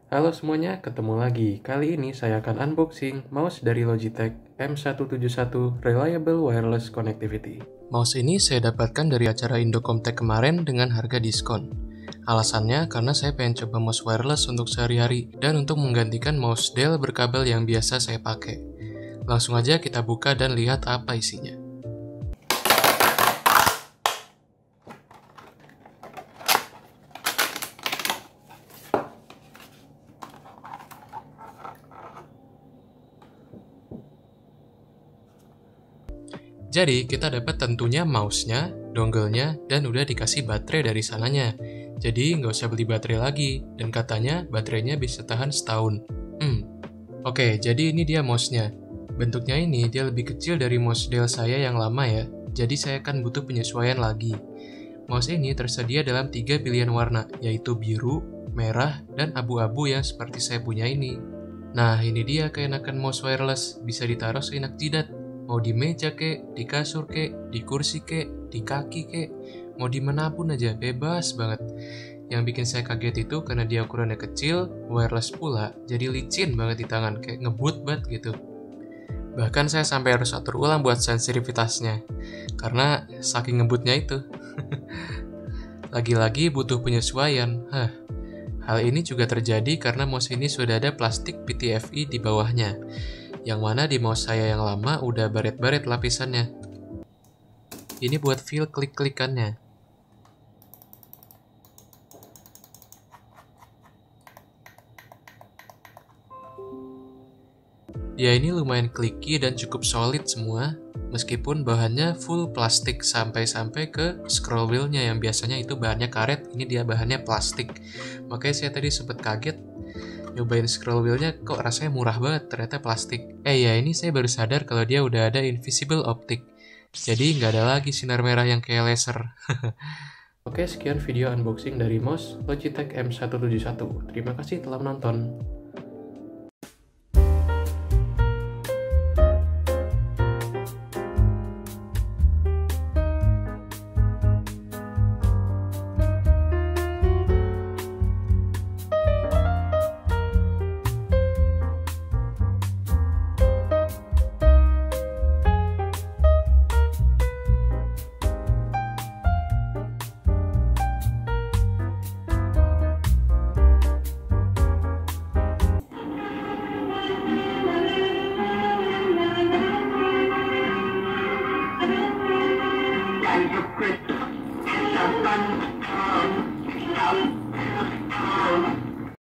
Halo semuanya, ketemu lagi. Kali ini saya akan unboxing mouse dari Logitech M171 Reliable Wireless Connectivity. Mouse ini saya dapatkan dari acara Indocomtech kemarin dengan harga diskon. Alasannya karena saya pengen coba mouse wireless untuk sehari-hari dan untuk menggantikan mouse Dell berkabel yang biasa saya pakai. Langsung aja kita buka dan lihat apa isinya. Jadi kita dapat tentunya mouse-nya, dongle-nya, dan udah dikasih baterai dari sananya. Jadi nggak usah beli baterai lagi, dan katanya baterainya bisa tahan setahun. Oke, jadi ini dia mouse-nya. Bentuknya ini dia lebih kecil dari mouse Dell saya yang lama ya, jadi saya akan butuh penyesuaian lagi. Mouse ini tersedia dalam 3 pilihan warna, yaitu biru, merah, dan abu-abu yang seperti saya punya ini. Nah, ini dia keenakan mouse wireless, bisa ditaruh seenak jidat. Mau di meja kek, di kasur kek, di kursi kek, di kaki kek, mau di manapun aja, bebas banget. Yang bikin saya kaget itu karena dia ukurannya kecil, wireless pula, jadi licin banget di tangan, kayak ngebut banget gitu. Bahkan saya sampai harus atur ulang buat sensitivitasnya, karena saking ngebutnya itu. Lagi-lagi butuh penyesuaian. Hal ini juga terjadi karena mouse ini sudah ada plastik PTFE di bawahnya, yang mana di mouse saya yang lama udah baret-baret lapisannya. Ini buat feel klik-klikannya. Ya ini lumayan clicky dan cukup solid semua, meskipun bahannya full plastik sampai-sampai ke scroll wheel-nya yang biasanya itu bahannya karet, ini dia bahannya plastik. Makanya saya tadi sempat kaget nyobain scroll wheel-nya kok rasanya murah banget, ternyata plastik. Ya ini saya baru sadar kalau dia udah ada invisible optic, jadi nggak ada lagi sinar merah yang kayak laser. Oke, sekian video unboxing dari mouse Logitech M171. Terima kasih telah menonton.